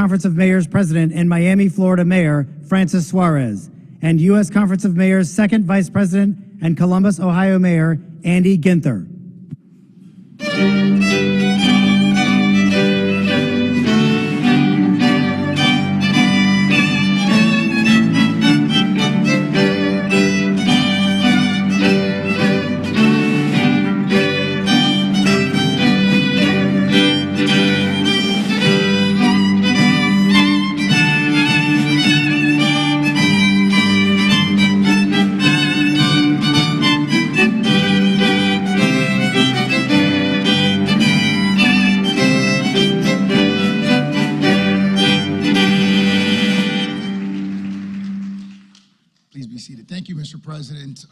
Conference of Mayors President and Miami, Florida Mayor Francis Suarez, and U.S. Conference of Mayors Second Vice President and Columbus, Ohio Mayor Andy Ginther. Please be seated. Thank you, Mr. President,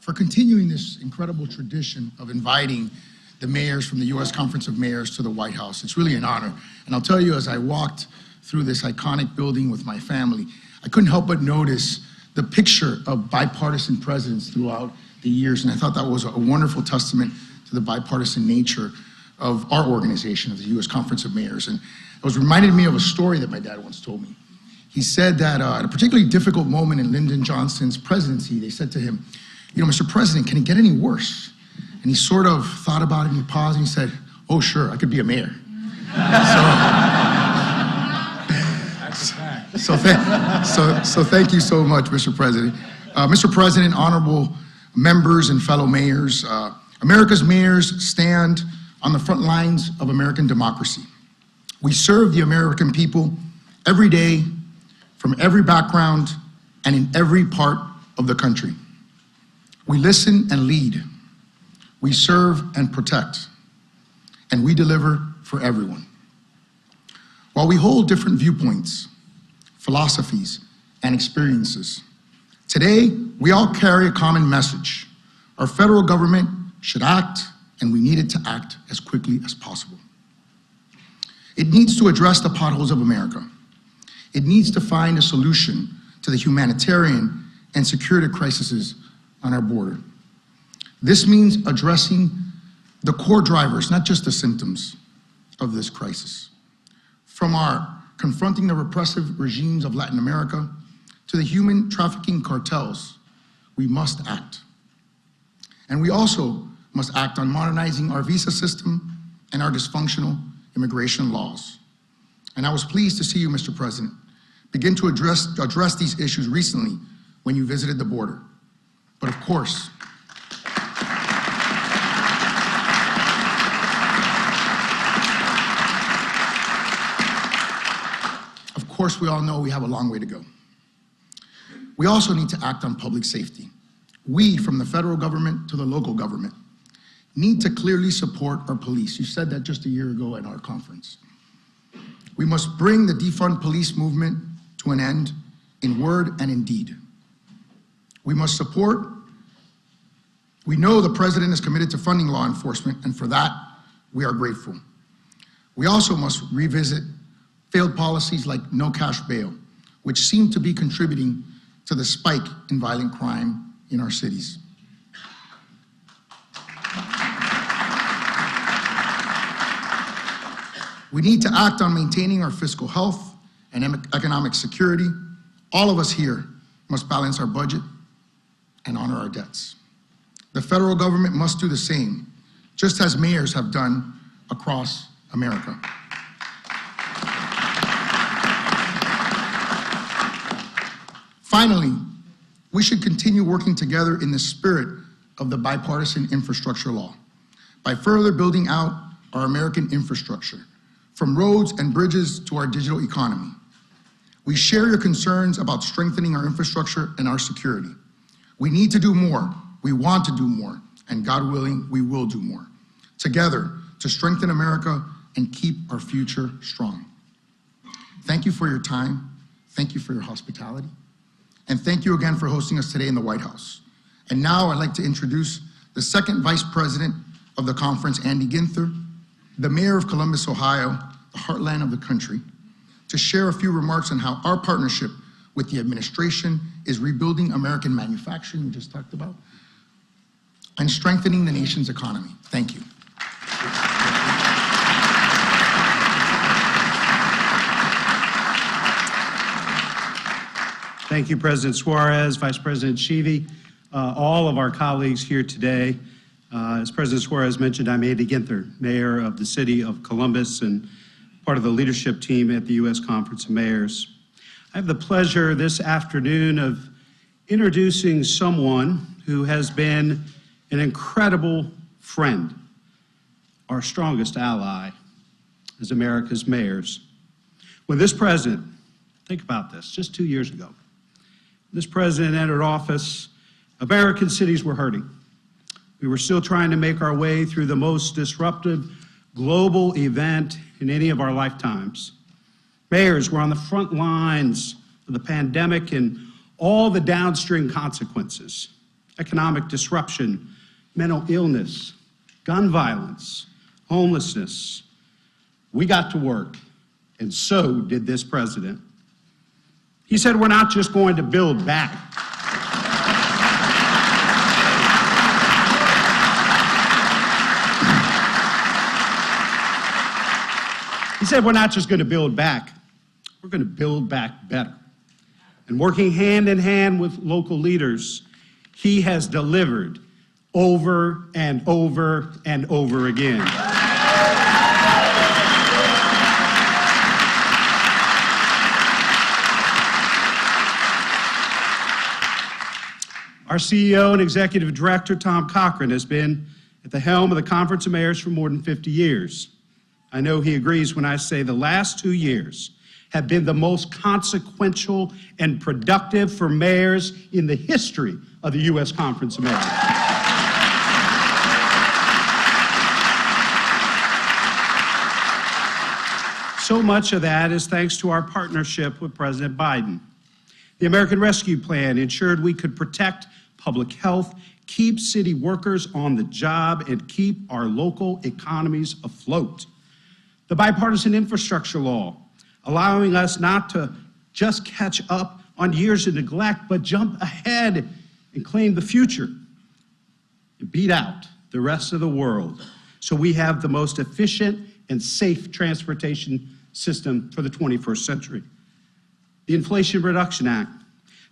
for continuing this incredible tradition of inviting the mayors from the U.S. Conference of Mayors to the White House. It's really an honor. And I'll tell you, as I walked through this iconic building with my family, I couldn't help but notice the picture of bipartisan presidents throughout the years. And I thought that was a wonderful testament to the bipartisan nature of our organization, of the U.S. Conference of Mayors. And it was reminded me of a story that my dad once told me. He said that at a particularly difficult moment in Lyndon Johnson's presidency, they said to him, you know, Mr. President, can it get any worse? And he sort of thought about it and he paused and he said, oh, sure, I could be a mayor. So thank you so much, Mr. President. Mr. President, honorable members and fellow mayors, America's mayors stand on the front lines of American democracy. We serve the American people every day, from every background and in every part of the country. We listen and lead. We serve and protect. And we deliver for everyone. While we hold different viewpoints, philosophies, and experiences, today we all carry a common message. Our federal government should act, and we need it to act as quickly as possible. It needs to address the potholes of America. It needs to find a solution to the humanitarian and security crises on our border. This means addressing the core drivers, not just the symptoms of this crisis. From our confronting the repressive regimes of Latin America to the human trafficking cartels, we must act. And we also must act on modernizing our visa system and our dysfunctional immigration laws. And I was pleased to see you, Mr. President, begin to address these issues recently when you visited the border. But of course, we all know we have a long way to go. We also need to act on public safety. We, from the federal government to the local government, need to clearly support our police. You said that just a year ago at our conference. We must bring the defund police movement to an end in word and in deed. We must support. We know the president is committed to funding law enforcement, and for that, we are grateful. We also must revisit failed policies like no cash bail, which seem to be contributing to the spike in violent crime in our cities. We need to act on maintaining our fiscal health and economic security. All of us here must balance our budget and honor our debts. The federal government must do the same, just as mayors have done across America. Finally, we should continue working together in the spirit of the bipartisan infrastructure law by further building out our American infrastructure, from roads and bridges to our digital economy. We share your concerns about strengthening our infrastructure and our security. We need to do more, we want to do more, and God willing, we will do more, together to strengthen America and keep our future strong. Thank you for your time, thank you for your hospitality, and thank you again for hosting us today in the White House. And now I'd like to introduce the second Vice President of the conference, Andy Ginther, the Mayor of Columbus, Ohio, the heartland of the country, to share a few remarks on how our partnership with the administration is rebuilding American manufacturing, we just talked about, and strengthening the nation's economy. Thank you. Thank you, President Suarez, Vice President Sheevy, all of our colleagues here today. As President Suarez mentioned, I'm Andy Ginther, Mayor of the City of Columbus and part of the leadership team at the U.S. Conference of Mayors. I have the pleasure this afternoon of introducing someone who has been an incredible friend, our strongest ally as America's mayors. When this president, think about this, just 2 years ago, this president entered office, American cities were hurting. We were still trying to make our way through the most disruptive global event in any of our lifetimes. Mayors were on the front lines of the pandemic and all the downstream consequences: economic disruption, mental illness, gun violence, homelessness. We got to work, and so did this president. He said, we're not just going to build back. He said, we're not just going to build back, we're going to build back better. And working hand in hand with local leaders, he has delivered over and over and over again. Our CEO and Executive Director, Tom Cochran, has been at the helm of the Conference of Mayors for more than 50 years. I know he agrees when I say the last 2 years have been the most consequential and productive for mayors in the history of the U.S. Conference of Mayors. So much of that is thanks to our partnership with President Biden. The American Rescue Plan ensured we could protect public health, keep city workers on the job, and keep our local economies afloat. The bipartisan infrastructure law, allowing us not to just catch up on years of neglect, but jump ahead and claim the future and beat out the rest of the world so we have the most efficient and safe transportation system for the 21st century. The Inflation Reduction Act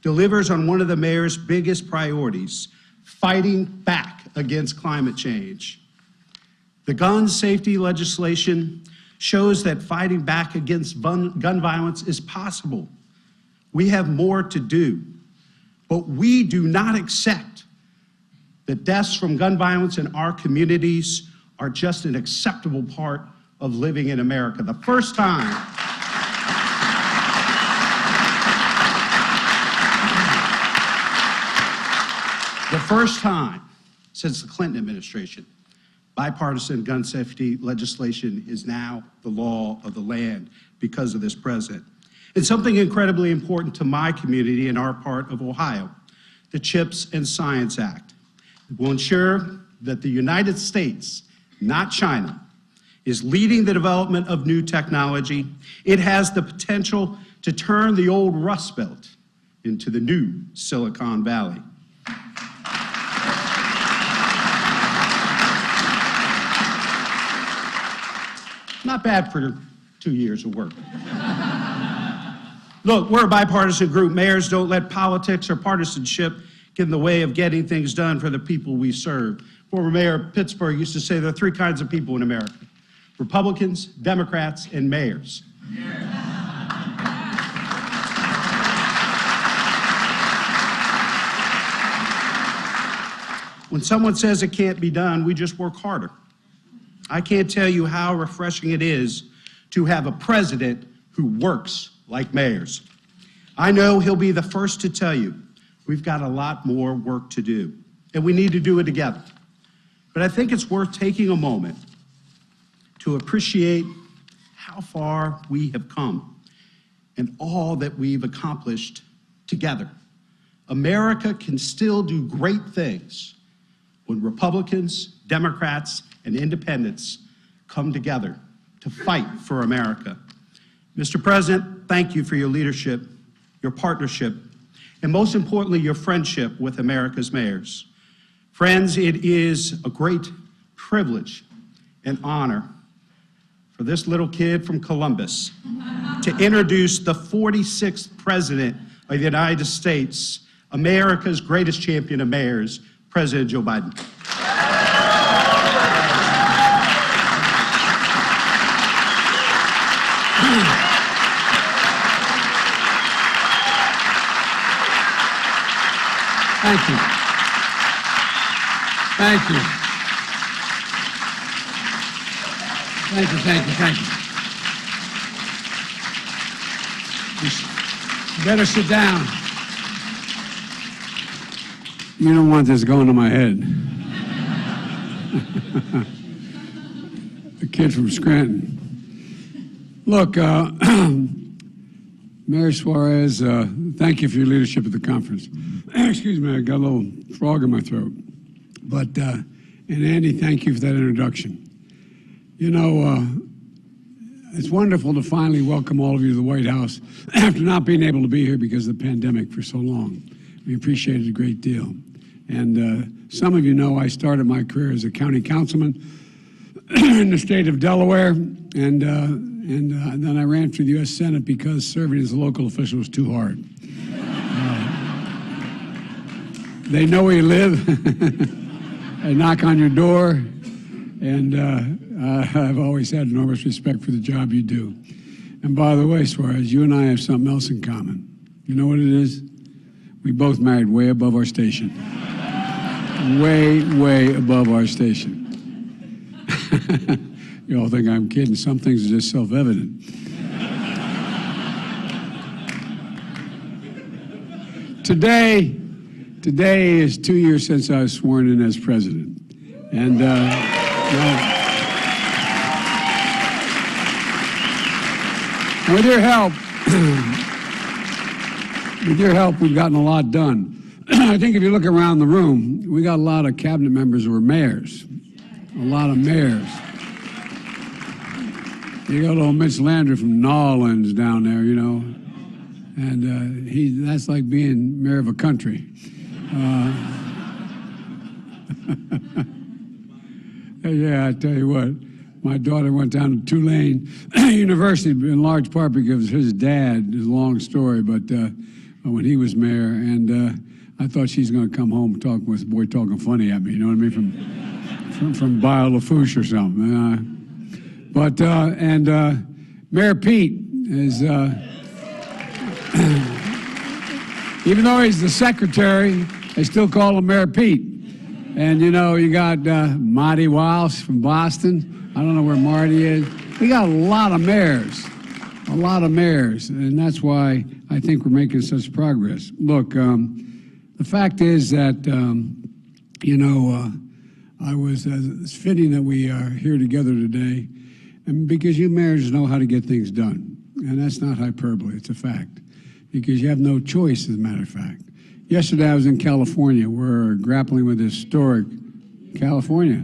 delivers on one of the mayor's biggest priorities, fighting back against climate change. The gun safety legislation shows that fighting back against gun violence is possible. We have more to do, but we do not accept that deaths from gun violence in our communities are just an acceptable part of living in America. The first time since the Clinton administration, bipartisan gun safety legislation is now the law of the land because of this president. And something incredibly important to my community in our part of Ohio, the CHIPS and Science Act. It will ensure that the United States, not China, is leading the development of new technology. It has the potential to turn the old Rust Belt into the new Silicon Valley. Not bad for 2 years of work. Look, we're a bipartisan group. Mayors don't let politics or partisanship get in the way of getting things done for the people we serve. Former Mayor of Pittsburgh used to say there are 3 kinds of people in America: Republicans, Democrats, and mayors. When someone says it can't be done, we just work harder. I can't tell you how refreshing it is to have a president who works like mayors. I know he'll be the first to tell you we've got a lot more work to do, and we need to do it together. But I think it's worth taking a moment to appreciate how far we have come and all that we've accomplished together. America can still do great things when Republicans, Democrats, and independents come together to fight for America. Mr. President, thank you for your leadership, your partnership, and most importantly, your friendship with America's mayors. Friends, it is a great privilege and honor for this little kid from Columbus to introduce the 46th president of the United States, America's greatest champion of mayors, President Joe Biden. Thank you. Thank you. Thank you, thank you, thank you. You better sit down. You don't want this going to my head. A kid from Scranton. Look, Mayor Suarez, thank you for your leadership at the conference. Excuse me, I got a little frog in my throat. But, and Andy, thank you for that introduction. You know, it's wonderful to finally welcome all of you to the White House after not being able to be here because of the pandemic for so long. We appreciate it a great deal. And some of you know I started my career as a county councilman in the state of Delaware, and then I ran for the U.S. Senate because serving as a local official was too hard. They know where you live. They knock on your door, and I've always had enormous respect for the job you do. And by the way, Suarez, you and I have something else in common. You know what it is? We both married way above our station. Way, way above our station. You all think I'm kidding. Some things are just self-evident. Today is 2 years since I was sworn in as president. And with your help, we've gotten a lot done. I think if you look around the room, we got a lot of cabinet members who are mayors. A lot of mayors. You got old Mitch Landry from Nolans down there, you know, and that's like being mayor of a country. Yeah, I tell you what, my daughter went down to Tulane University in large part because his dad, it's a long story, but when he was mayor, and I thought she's going to come home and talk with this boy talking funny at me, you know what I mean, from Bayou Lafourche or something. Mayor Pete is, even though he's the secretary, they still call him Mayor Pete. And you know, you got Marty Walsh from Boston. I don't know where Marty is. We got a lot of mayors, and that's why I think we're making such progress. Look, the fact is that, it's fitting that we are here together today, and because you mayors know how to get things done. And that's not hyperbole, it's a fact. Because you have no choice, as a matter of fact. Yesterday I was in California. We're grappling with historic California.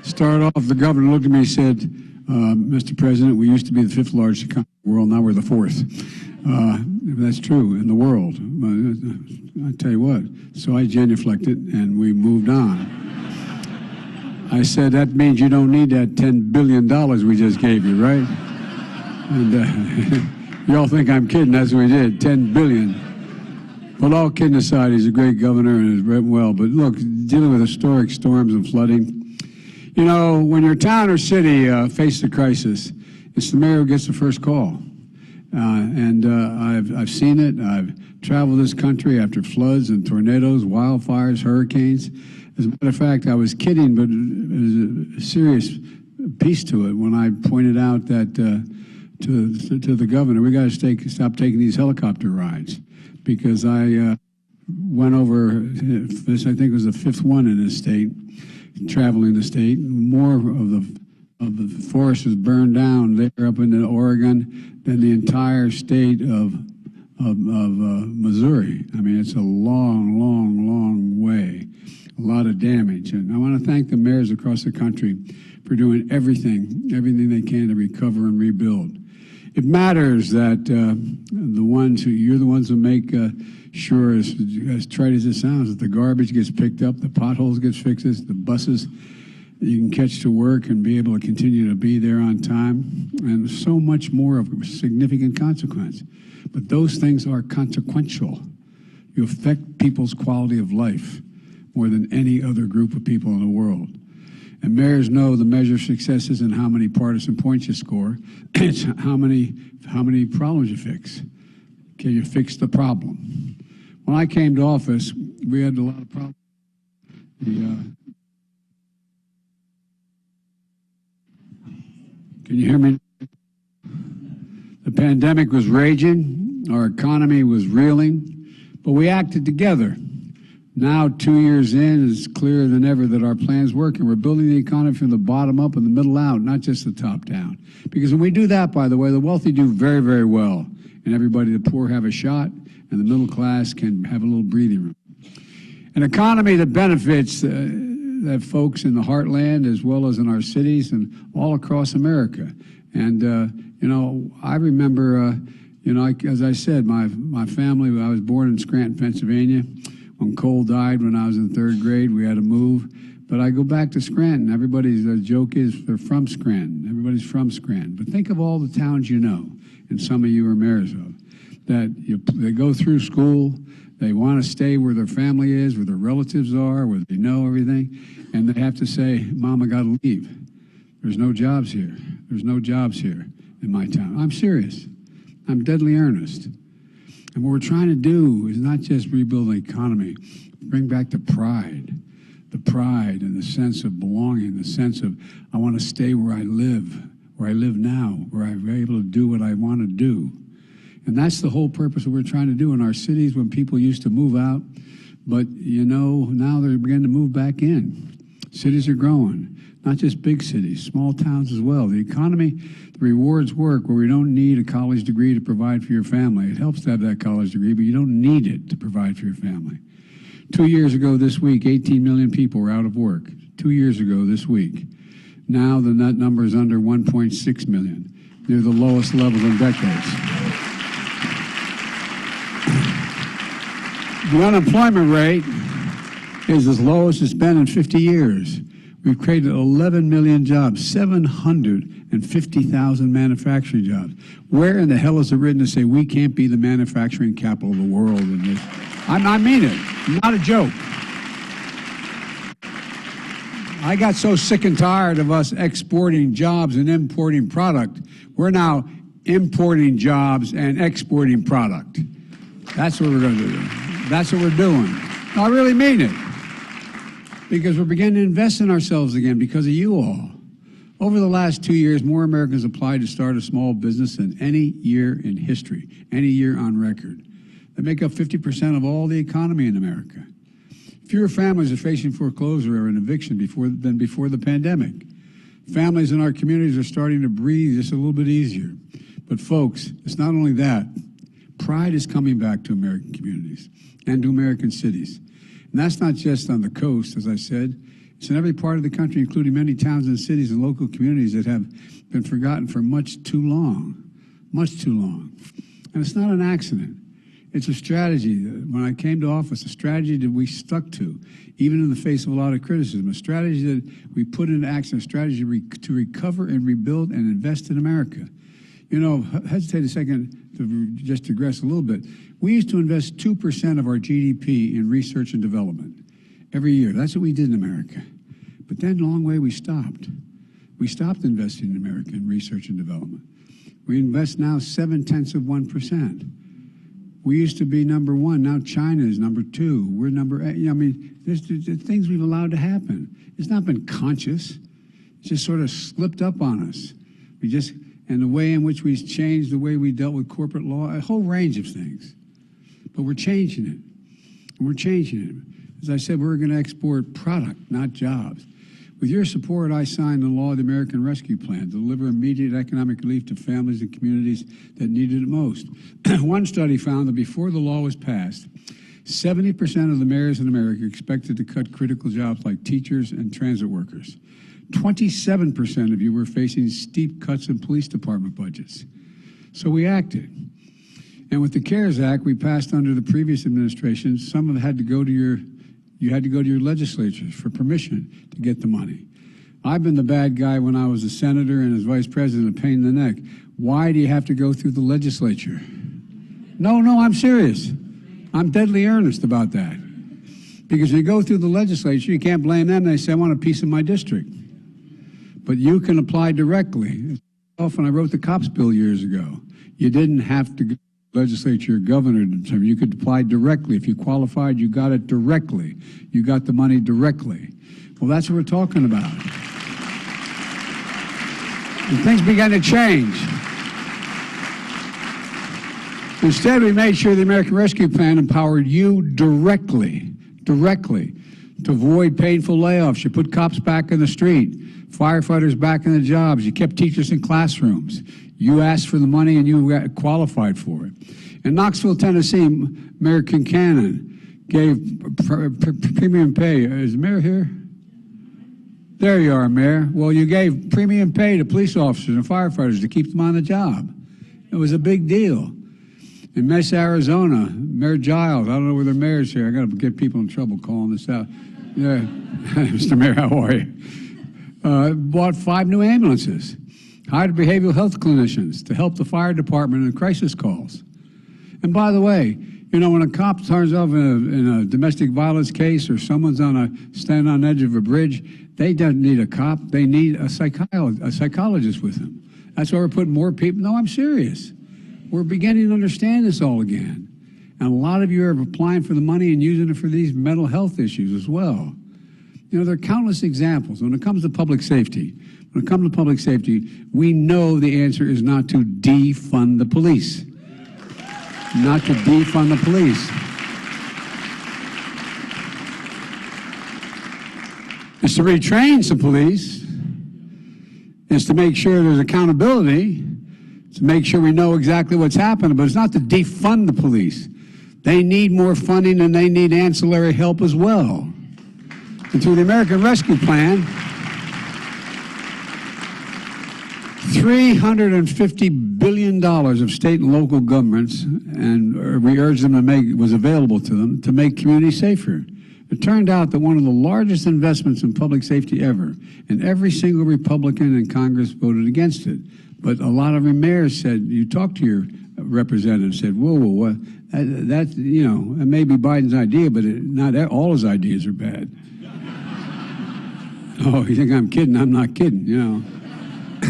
Started off, the governor looked at me and said, Mr. President, we used to be the 5th largest economy in the world, now we're the 4th. That's true in the world. I tell you what, so I genuflected and we moved on. I said, that means you don't need that $10 billion we just gave you, right? And you all think I'm kidding, that's what we did, $10 billion. But all kidding aside, he's a great governor and has written well. But look, dealing with historic storms and flooding, you know, when your town or city faces a crisis, it's the mayor who gets the first call. I've seen it. I've traveled this country after floods and tornadoes, wildfires, hurricanes. As a matter of fact, I was kidding, but there's a serious piece to it when I pointed out that to the governor, we got to stop taking these helicopter rides, because I went over this. I think it was the 5th one in this state, traveling the state. More of the forest was burned down there up in Oregon than the entire state of Missouri. I mean, it's a long, long, long way. A lot of damage. And I want to thank the mayors across the country for doing everything they can to recover and rebuild. It matters that you're the ones who make sure, as trite as it sounds, that the garbage gets picked up, the potholes gets fixed, the buses you can catch to work and be able to continue to be there on time, and so much more of significant consequence. But those things are consequential. You affect people's quality of life more than any other group of people in the world. And mayors know the measure of success isn't how many partisan points you score, it's how many problems you fix. Can you fix the problem? When I came to office, we had a lot of problems. Can you hear me? The pandemic was raging, our economy was reeling, but we acted together. Now, 2 years in, it's clearer than ever that our plan's work, and we're building the economy from the bottom up and the middle out, not just the top down. Because when we do that, by the way, the wealthy do very, very well, and everybody, the poor, have a shot, and the middle class can have a little breathing room. An economy that benefits that folks in the heartland as well as in our cities and all across America. And, you know, I remember, you know, as I said, my family, I was born in Scranton, Pennsylvania. When Cole died when I was in 3rd grade, we had to move. But I go back to Scranton. Everybody's joke is they're from Scranton. Everybody's from Scranton. But think of all the towns you know, and some of you are mayors of, that they go through school, they want to stay where their family is, where their relatives are, where they know everything, and they have to say, Mom, I got to leave. There's no jobs here. There's no jobs here in my town. I'm serious. I'm deadly earnest. And what we're trying to do is not just rebuild the economy, bring back the pride and the sense of belonging, the sense of I want to stay where I live now, where I'm able to do what I want to do. And that's the whole purpose of what we're trying to do in our cities when people used to move out. But, you know, now they're beginning to move back in. Cities are growing, not just big cities, small towns as well. The economy, the rewards work where we don't need a college degree to provide for your family. It helps to have that college degree, but you don't need it to provide for your family. 2 years ago this week, 18 million people were out of work. 2 years ago this week. Now the net number is under 1.6 million. They're the lowest levels in decades. The unemployment rate is as low as it's been in 50 years. We've created 11 million jobs, 750,000 manufacturing jobs. Where in the hell is it written to say we can't be the manufacturing capital of the world in this? I mean it, not a joke. I got so sick and tired of us exporting jobs and importing product. We're now importing jobs and exporting product. That's what we're going to do. That's what we're doing. No, I really mean it. Because we're beginning to invest in ourselves again because of you all. Over the last 2 years, more Americans applied to start a small business than any year in history, any year on record. They make up 50% of all the economy in America. Fewer families are facing foreclosure or an eviction than before the pandemic. Families in our communities are starting to breathe just a little bit easier. But folks, it's not only that. Pride is coming back to American communities and to American cities. And that's not just on the coast, as I said. It's in every part of the country, including many towns and cities and local communities that have been forgotten for much too long. And it's not an accident. It's a strategy. When I came to office, a strategy that we stuck to, even in the face of a lot of criticism, a strategy that we put into action, a strategy to recover and rebuild and invest in America. You know, hesitate a second to just digress a little bit. We used to invest 2% of our GDP in research and development every year. That's what we did in America. But then along the way we stopped. We stopped investing in America in research and development. We invest now 0.7%. We used to be number one. Now China is number two. We're number 8. I mean, there's things we've allowed to happen. It's not been conscious. It's just sort of slipped up on us. And the way in which we changed the way we dealt with corporate law, a whole range of things. But we're changing it. And we're changing it. As I said, we're going to export product, not jobs. With your support, I signed the law of the American Rescue Plan to deliver immediate economic relief to families and communities that needed it most. One study found that before the law was passed, 70% of the mayors in America expected to cut critical jobs like teachers and transit workers. 27% of you were facing steep cuts in police department budgets. So we acted. And with the CARES Act we passed under the previous administration, some of it had to go to your legislatures for permission to get the money. I've been the bad guy when I was a senator and as vice president, a pain in the neck. Why do you have to go through the legislature? No, I'm serious. I'm deadly earnest about that. Because when you go through the legislature, you can't blame them. They say, I want a piece of my district. But you can apply directly. When I wrote the cops bill years ago, you didn't have to go to the legislature or governor to determine. You could apply directly. If you qualified, you got it directly. You got the money directly. Well, that's what we're talking about. And things began to change. Instead, we made sure the American Rescue Plan empowered you directly to avoid painful layoffs. You put cops back in the street, firefighters back in the jobs. You kept teachers in classrooms. You asked for the money and you qualified for it. In Knoxville, Tennessee, Mayor Kincannon gave premium pay. Is the mayor here? There you are, Mayor. Well, you gave premium pay to police officers and firefighters to keep them on the job. It was a big deal. In Mesa, Arizona, Mayor Giles, I don't know where the mayor's here. I got to get people in trouble calling this out. Yeah, Mr. Mayor, how are you? Bought 5 new ambulances, hired behavioral health clinicians to help the fire department in crisis calls. And by the way, you know, when a cop turns off in a domestic violence case or someone's standing on the edge of a bridge, they don't need a cop. They need a psychologist with them. That's why we're putting more people. No, I'm serious. We're beginning to understand this all again. And a lot of you are applying for the money and using it for these mental health issues as well. You know, there are countless examples. When it comes to public safety, we know the answer is not to defund the police. Not to defund the police. It's to retrain some police. It's to make sure there's accountability. To make sure we know exactly what's happening, but it's not to defund the police. They need more funding and they need ancillary help as well. And through the American Rescue Plan, $350 billion of state and local governments, and we urged them to make, was available to them to make communities safer. It turned out that one of the largest investments in public safety ever, and every single Republican in Congress voted against it. But a lot of your mayors said, you talked to your representative, said, whoa, that, you know, it may be Biden's idea, but not all his ideas are bad. Oh, you think I'm kidding? I'm not kidding, you know.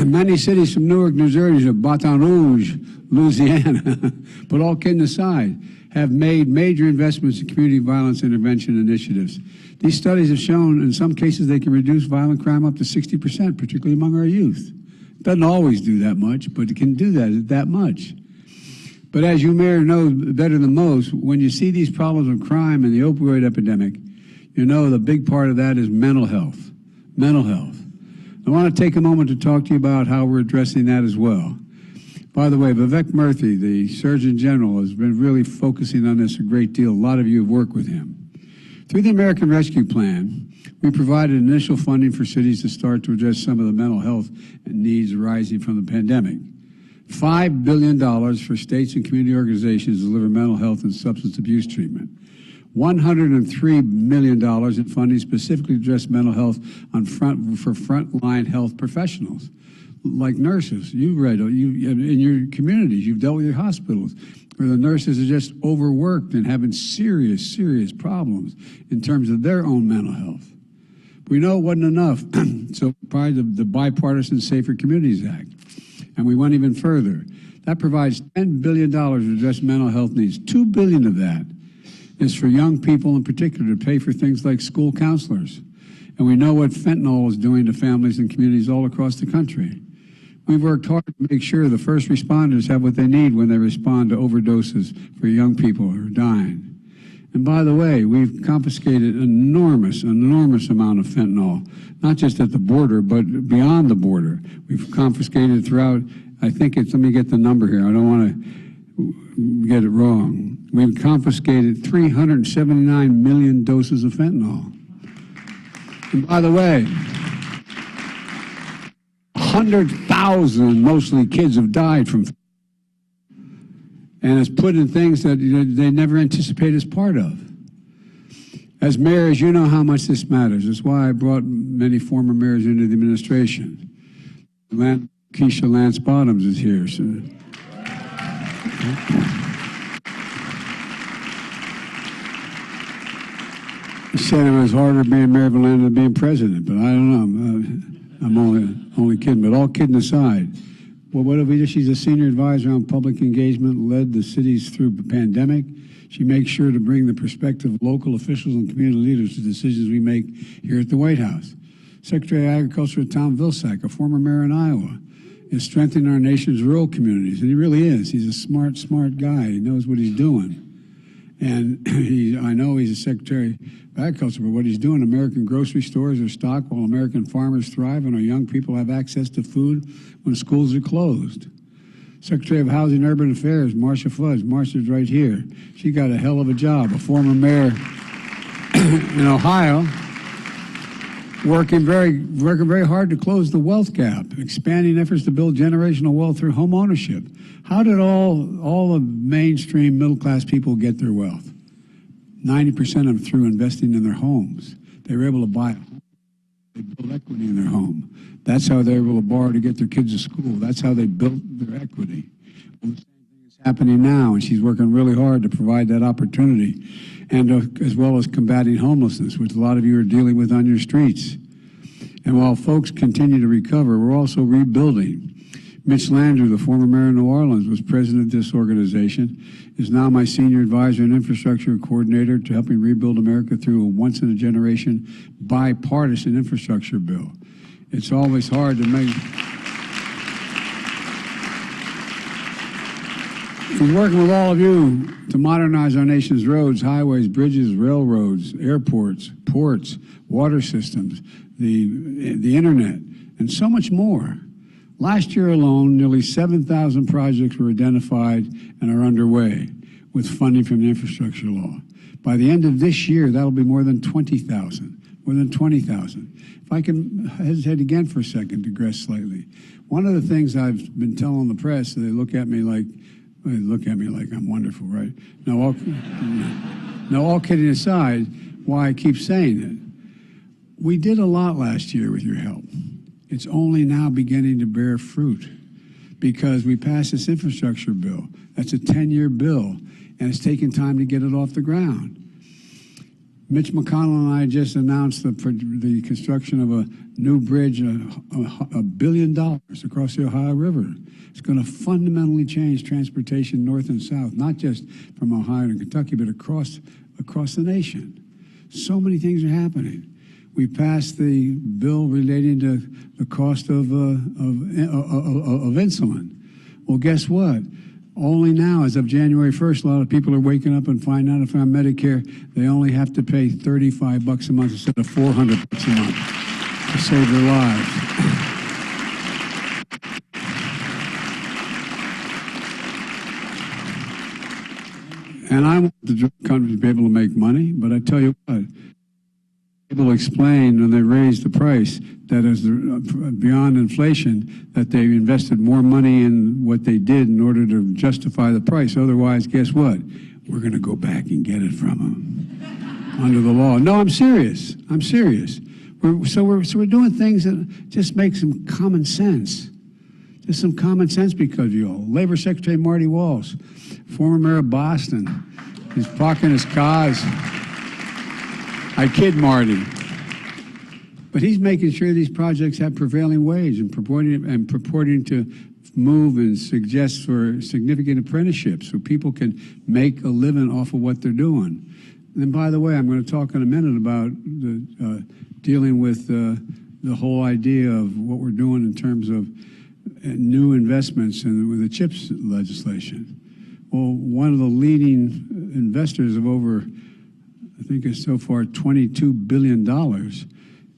Many cities from Newark, New Jersey, to Baton Rouge, Louisiana, but all kidding aside, have made major investments in community violence intervention initiatives. These studies have shown in some cases they can reduce violent crime up to 60%, particularly among our youth. It doesn't always do that much, but it can do that much. But as you may know better than most, when you see these problems of crime and the opioid epidemic, you know the big part of that is mental health. Mental health. I want to take a moment to talk to you about how we're addressing that as well. By the way, Vivek Murthy, the Surgeon General, has been really focusing on this a great deal. A lot of you have worked with him. Through the American Rescue Plan, we provided initial funding for cities to start to address some of the mental health needs arising from the pandemic. $5 billion for states and community organizations to deliver mental health and substance abuse treatment. $103 million in funding specifically to address mental health for frontline health professionals, like nurses. You've read, in your communities, you've dealt with your hospitals, where the nurses are just overworked and having serious, serious problems in terms of their own mental health. We know it wasn't enough, so probably the Bipartisan Safer Communities Act. And we went even further. That provides $10 billion to address mental health needs. $2 billion of that is for young people in particular to pay for things like school counselors. And we know what fentanyl is doing to families and communities all across the country. We've worked hard to make sure the first responders have what they need when they respond to overdoses for young people who are dying. And by the way, we've confiscated an enormous amount of fentanyl, not just at the border, but beyond the border. We've confiscated throughout, I think it's, let me get the number here, I don't want to get it wrong. We've confiscated 379 million doses of fentanyl. And by the way, 100,000, mostly kids, have died from fentanyl. And it's put in things that they never anticipated as part of. As mayors, you know how much this matters. That's why I brought many former mayors into the administration. Keisha Lance Bottoms is here. So. He said it was harder being mayor of Atlanta than being president, but I don't know. I'm only kidding. But all kidding aside, well, what have we do? She's a senior advisor on public engagement, led the cities through the pandemic. She makes sure to bring the perspective of local officials and community leaders to decisions we make here at the White House. Secretary of Agriculture Tom Vilsack, a former mayor in Iowa, is strengthening our nation's rural communities, and he really is. He's a smart guy. He knows what he's doing. And I know he's a Secretary of Agriculture, but what he's doing, American grocery stores are stocked while American farmers thrive and our young people have access to food when schools are closed. Secretary of Housing and Urban Affairs, Marcia Fudge. Marcia's right here. She got a hell of a job, a former mayor in Ohio, working very hard to close the wealth gap, expanding efforts to build generational wealth through home ownership. How did all of mainstream middle-class people get their wealth? 90% of them through investing in their homes. They were able to buy a home. They built equity in their home. That's how they were able to borrow to get their kids to school. That's how they built their equity. Well, the same thing is happening now, and she's working really hard to provide that opportunity, and as well as combating homelessness, which a lot of you are dealing with on your streets. And while folks continue to recover, we're also rebuilding. Mitch Landrieu, the former mayor of New Orleans, was president of this organization, is now my senior advisor and infrastructure coordinator to helping rebuild America through a once-in-a-generation bipartisan infrastructure bill. It's always hard to make... We're working with all of you to modernize our nation's roads, highways, bridges, railroads, airports, ports, water systems, the internet, and so much more. Last year alone, nearly 7,000 projects were identified and are underway with funding from the infrastructure law. By the end of this year, that'll be more than 20,000, more than 20,000. If I can hesitate again for a second, digress slightly. One of the things I've been telling the press, they look at me like I'm wonderful, right? No, all kidding aside, why I keep saying it. We did a lot last year with your help. It's only now beginning to bear fruit because we passed this infrastructure bill. That's a 10-year bill, and it's taken time to get it off the ground. Mitch McConnell and I just announced the construction of a new bridge, $1 billion across the Ohio River. It's going to fundamentally change transportation north and south, not just from Ohio to Kentucky, but across the nation. So many things are happening. We passed the bill relating to the cost of insulin. Well, guess what? Only now, as of January 1st, a lot of people are waking up and finding out if they're on Medicare, they only have to pay $35 a month instead of $400 a month to save their lives. And I want the drug companies to be able to make money, but I tell you what, people explain when they raise the price that as beyond inflation, that they invested more money in what they did in order to justify the price. Otherwise, guess what? We're going to go back and get it from them under the law. No, I'm serious. I'm serious. We're doing things that just make some common sense. Just some common sense because of you all. Labor Secretary Marty Walsh, former mayor of Boston, he's parking his cars. I kid Marty. But he's making sure these projects have prevailing wage and purporting to move and suggest for significant apprenticeships so people can make a living off of what they're doing. And by the way, I'm going to talk in a minute about dealing with the whole idea of what we're doing in terms of new investments and with the CHIPS legislation. Well, one of the leading investors of over, I think it's so far $22 billion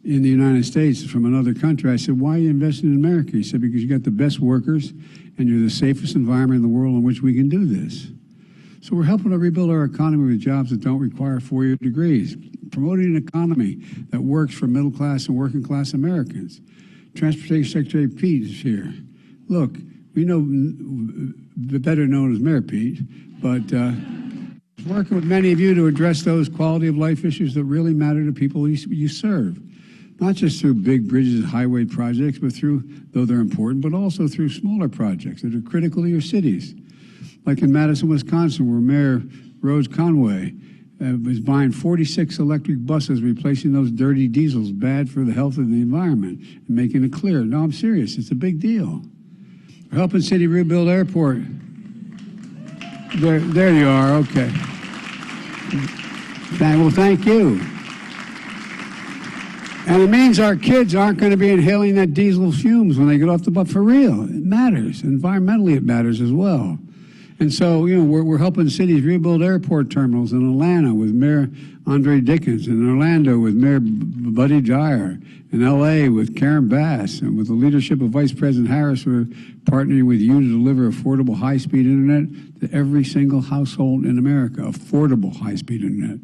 in the United States from another country. I said, why are you investing in America? He said, because you got the best workers and you're the safest environment in the world in which we can do this. So we're helping to rebuild our economy with jobs that don't require four-year degrees, promoting an economy that works for middle-class and working-class Americans. Transportation Secretary Pete is here. Look, we know, better known as Mayor Pete, but Working with many of you to address those quality of life issues that really matter to people you serve. Not just through big bridges and highway projects, but through, though they're important, but also through smaller projects that are critical to your cities. Like in Madison, Wisconsin, where Mayor Rose Conway was buying 46 electric buses, replacing those dirty diesels, bad for the health of the environment, and making it clear. No, I'm serious. It's a big deal. We're helping City rebuild airport. There you are. Okay. Well, thank you. And it means our kids aren't going to be inhaling that diesel fumes when they get off the bus. For real, it matters. Environmentally, it matters as well. And so, we're helping cities rebuild airport terminals in Atlanta with Mayor Andre Dickens, in Orlando with Mayor Buddy Dyer, in L.A. with Karen Bass, and with the leadership of Vice President Harris, we're partnering with you to deliver affordable high-speed internet to every single household in America, affordable high-speed internet.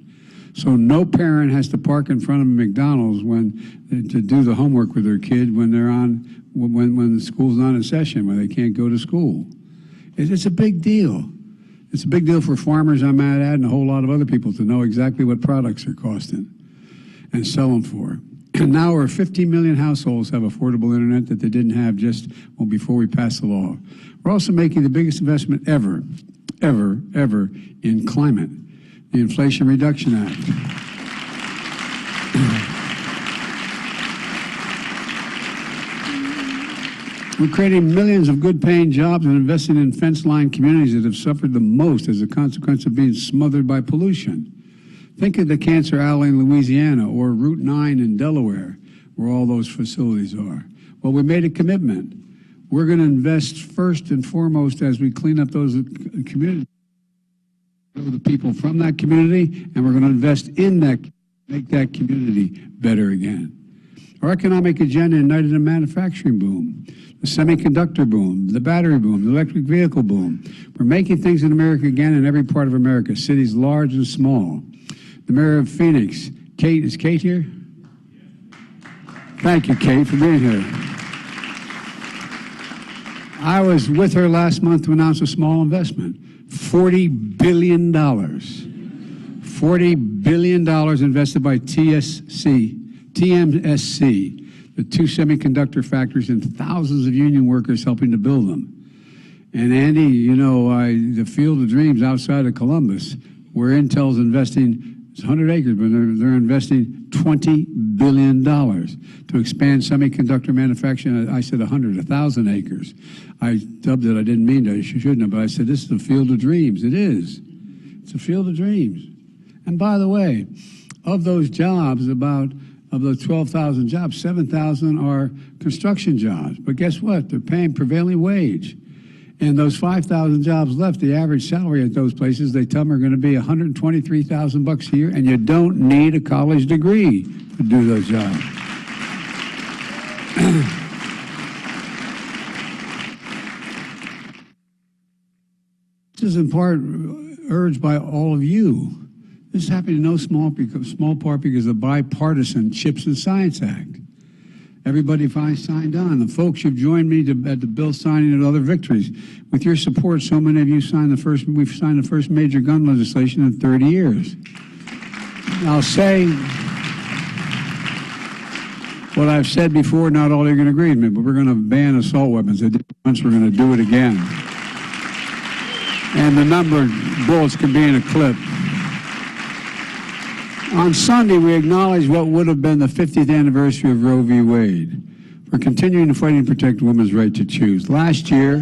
So no parent has to park in front of McDonald's to do the homework with their kid when the school's not in session, when they can't go to school. It's a big deal. It's a big deal for farmers, I might add, and a whole lot of other people to know exactly what products are costing and sell them for. And now over 15 million households have affordable internet that they didn't have just before we passed the law. We're also making the biggest investment ever in climate, the Inflation Reduction Act. We're creating millions of good-paying jobs and investing in fence-lined communities that have suffered the most as a consequence of being smothered by pollution. Think of the Cancer Alley in Louisiana or Route 9 in Delaware, where all those facilities are. Well, we made a commitment. We're going to invest first and foremost as we clean up those communities, the people from that community, and we're going to invest in that, make that community better again. Our economic agenda ignited a manufacturing boom, the semiconductor boom, the battery boom, the electric vehicle boom. We're making things in America again in every part of America, cities large and small. The mayor of Phoenix, Kate, is Kate here? Thank you, Kate, for being here. I was with her last month to announce a small investment, $40 billion. $40 billion invested by TMSC, the two semiconductor factories and thousands of union workers helping to build them. And Andy, the Field of Dreams outside of Columbus, where Intel's investing, it's 100 acres, but they're investing $20 billion to expand semiconductor manufacturing. I said 1,000 acres. I dubbed it, I didn't mean to, I shouldn't have, but I said, this is the Field of Dreams. It is. It's a field of dreams. And by the way, of those jobs, of the 12,000 jobs, 7,000 are construction jobs. But guess what? They're paying prevailing wage. And those 5,000 jobs left, the average salary at those places, they tell them, are going to be $123,000 a year, and you don't need a college degree to do those jobs. This is in part urged by all of you. This is happening in no small part because of the bipartisan CHIPS and Science Act. Everybody finally signed on. The folks who've joined me at the bill signing and other victories. With your support, so many of you we've signed the first major gun legislation in 30 years. I'll say what I've said before, not all are going to agree with me, but we're going to ban assault weapons. I did it once, we're going to do it again. And the number of bullets can be in a clip. On Sunday, we acknowledged what would have been the 50th anniversary of Roe v. Wade for continuing to fight and protect women's right to choose. Last year,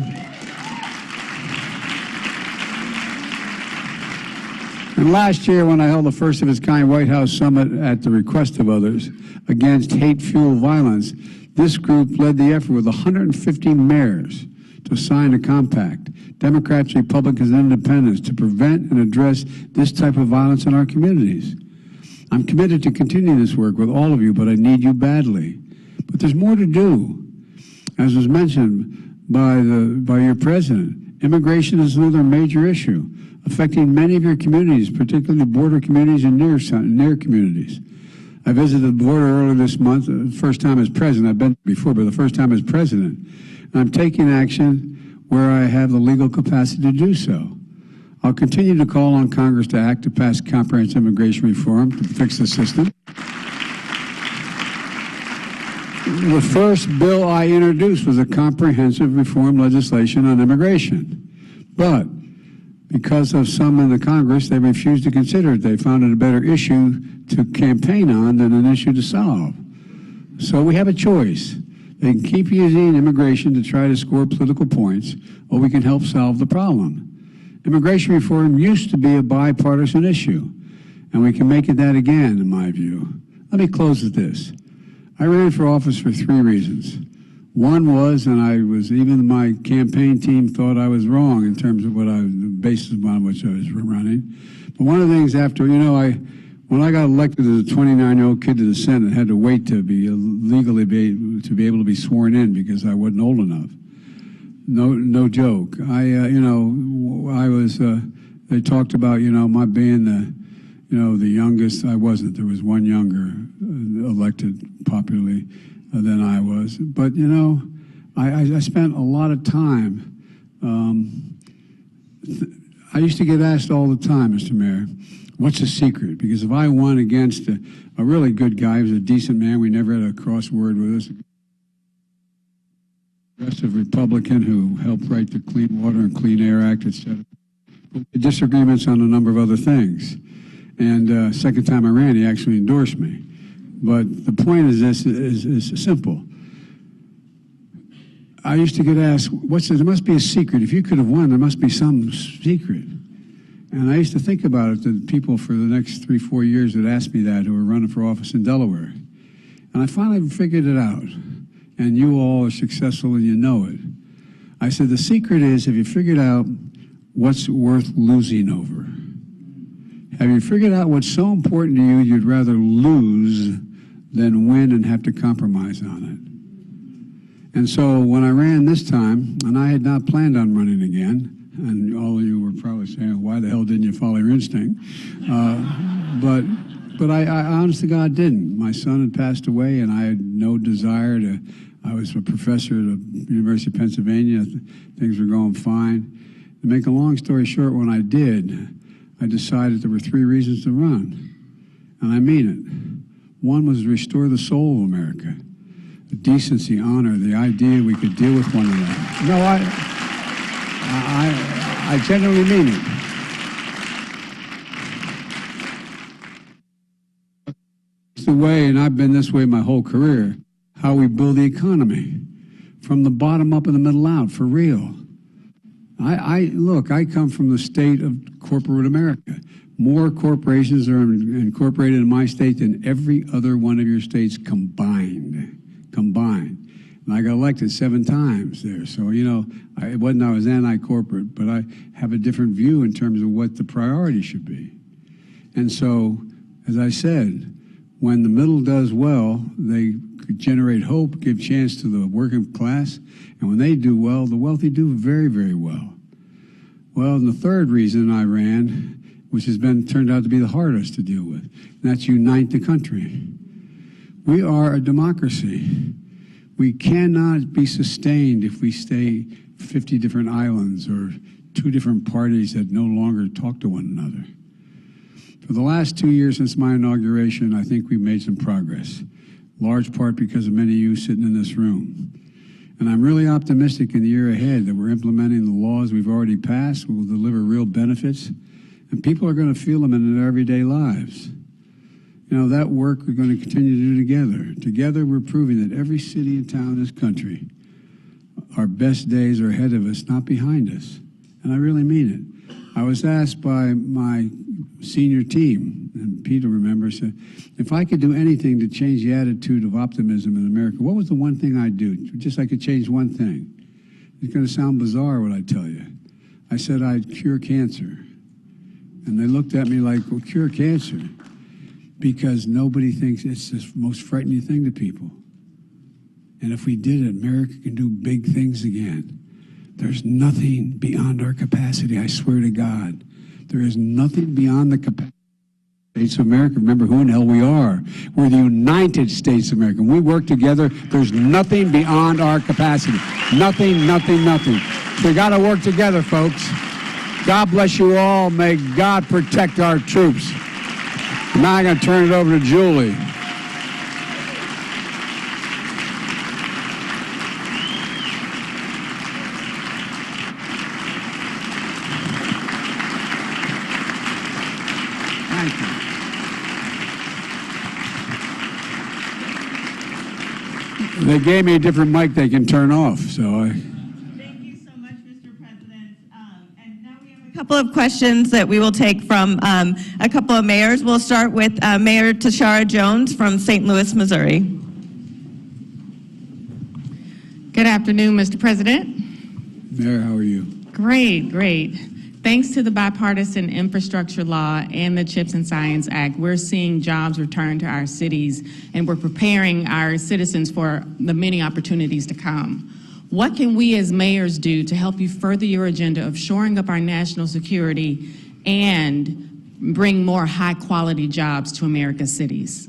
when I held the first of its kind White House summit at the request of others against hate-fueled violence, this group led the effort with 150 mayors to sign a compact, Democrats, Republicans, and Independents, to prevent and address this type of violence in our communities. I'm committed to continue this work with all of you, but I need you badly. But there's more to do. As was mentioned by your president, immigration is another major issue affecting many of your communities, particularly border communities and near communities. I visited the border earlier this month, first time as president. I've been before, but the first time as president. And I'm taking action where I have the legal capacity to do so. I'll continue to call on Congress to act to pass comprehensive immigration reform to fix the system. The first bill I introduced was a comprehensive reform legislation on immigration. But because of some in the Congress, they refused to consider it. They found it a better issue to campaign on than an issue to solve. So we have a choice. They can keep using immigration to try to score political points, or we can help solve the problem. Immigration reform used to be a bipartisan issue, and we can make it that again, in my view. Let me close with this. I ran for office for 3 reasons. One was, and even my campaign team thought I was wrong in terms of the basis on which I was running. But one of the things when I got elected as a 29-year-old kid to the Senate, I had to wait to be legally to be able to be sworn in because I wasn't old enough. No joke. They talked about, my being the youngest. I wasn't. There was one younger elected popularly than I was. But, I spent a lot of time. I used to get asked all the time, Mr. Mayor, what's the secret? Because if I won against a really good guy, he was a decent man, we never had a crossword with us, progressive Republican who helped write the Clean Water and Clean Air Act, etc. Disagreements on a number of other things. And second time I ran, he actually endorsed me. But the point is this is simple. I used to get asked, there must be a secret. If you could have won, there must be some secret. And I used to think about it, the people for the next 3-4 years that asked me that who were running for office in Delaware. And I finally figured it out. And you all are successful and you know it. I said, the secret is, have you figured out what's worth losing over? Have you figured out what's so important to you you'd rather lose than win and have to compromise on it? And so when I ran this time, and I had not planned on running again, and all of you were probably saying, why the hell didn't you follow your instinct? But I honest to God didn't. My son had passed away, and I had no desire to. I was a professor at the University of Pennsylvania. Things were going fine. To make a long story short, when I did, I decided there were 3 reasons to run. And I mean it. One was to restore the soul of America. The decency, honor, the idea we could deal with one another. No, I genuinely mean it. It's the way, and I've been this way my whole career, how we build the economy. From the bottom up and the middle out, for real. Look, I come from the state of corporate America. More corporations are incorporated in my state than every other one of your states combined. And I got elected 7 times there. So, it wasn't I was anti-corporate, but I have a different view in terms of what the priority should be. And so, as I said, when the middle does well, they generate hope, give chance to the working class, and when they do well, the wealthy do very, very well. Well, and the third reason I ran, which has turned out to be the hardest to deal with, and that's unite the country. We are a democracy. We cannot be sustained if we stay 50 different islands or 2 different parties that no longer talk to one another. For the last 2 years since my inauguration, I think we've made some progress, large part because of many of you sitting in this room. And I'm really optimistic in the year ahead that we're implementing the laws we've already passed, will deliver real benefits, and people are going to feel them in their everyday lives. That work we're going to continue to do together. Together, we're proving that every city and town in this country, our best days are ahead of us, not behind us. And I really mean it. I was asked by my senior team, and Peter remembers, said, if I could do anything to change the attitude of optimism in America, what was the one thing I'd do? Just I could change one thing. It's going to sound bizarre what I tell you. I said I'd cure cancer. And they looked at me like, well, cure cancer? Because nobody thinks it's the most frightening thing to people. And if we did it, America can do big things again. There's nothing beyond our capacity, I swear to God. There is nothing beyond the capacity of the States of America. Remember who in hell we are. We're the United States of America. When we work together, there's nothing beyond our capacity. Nothing. We got to work together, folks. God bless you all. May God protect our troops. Now I'm going to turn it over to Julie. Thank you. They gave me a different mic they can turn off, so Thank you so much, Mr. President. And now we have a couple of questions that we will take from a couple of mayors. We'll start with Mayor Tashara Jones from St. Louis, Missouri. Good afternoon, Mr. President. Mayor, how are you? Great, great. Thanks to the bipartisan infrastructure law and the CHIPS and Science Act, we're seeing jobs return to our cities, and we're preparing our citizens for the many opportunities to come. What can we as mayors do to help you further your agenda of shoring up our national security and bring more high-quality jobs to America's cities?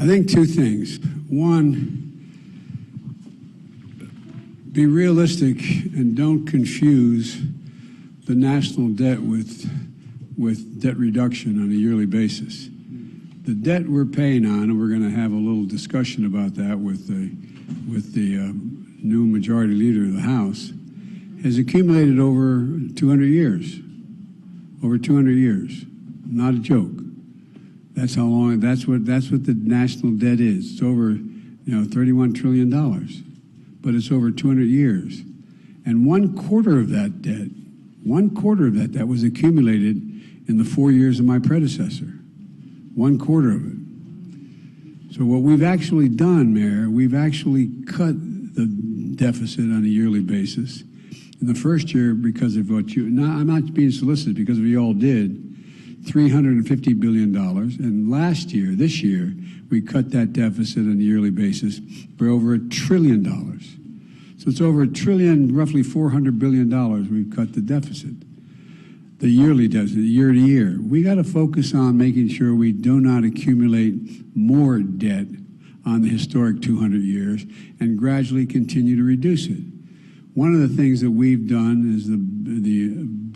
I think two things. One, be realistic and don't confuse the national debt with debt reduction on a yearly basis. The debt we're paying on, and we're going to have a little discussion about that with the new majority leader of the House, has accumulated over 200 years. Over 200 years. Not a joke. That's how long. That's what the national debt is. It's over, $31 trillion, but it's over 200 years, and 1/4 of that debt. 1/4 of that was accumulated in the 4 years of my predecessor. 1/4 of it. So what we've actually done, Mayor, we've actually cut the deficit on a yearly basis. In the first year, because of what I'm not being solicited, because of what you all did, $350 billion. And this year, we cut that deficit on a yearly basis by over $1 trillion. So it's over $1 trillion, roughly $400 billion we've cut the deficit. The yearly deficit, year to year. We got to focus on making sure we do not accumulate more debt on the historic 200 years and gradually continue to reduce it. One of the things that we've done is the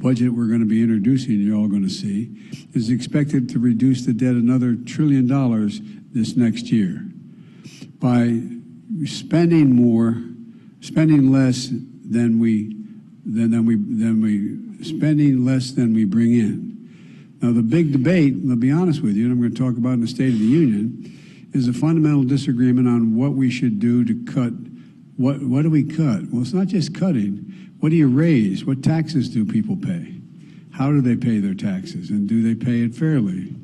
budget we're going to be introducing, you're all going to see, is expected to reduce the debt another $1 trillion this next year by spending less than we bring in. Now the big debate, I'll be honest with you, and I'm going to talk about in the State of the Union, is a fundamental disagreement on what we should do to cut. What do we cut? Well, it's not just cutting. What do you raise? What taxes do people pay? How do they pay their taxes? And do they pay it fairly?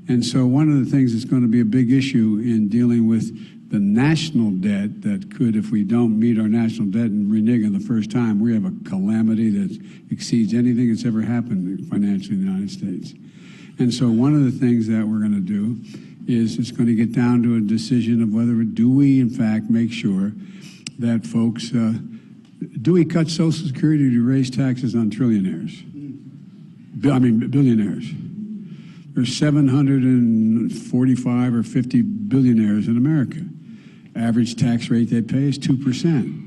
And so one of the things that's going to be a big issue in dealing with the national debt that could, if we don't meet our national debt and renege on the first time, we have a calamity that exceeds anything that's ever happened financially in the United States. And so one of the things that we're going to do is it's going to get down to a decision of whether do we, in fact, make sure that folks, do we cut Social Security to raise taxes on billionaires? There's 745 or 50 billionaires in America. Average tax rate they pay is 2%.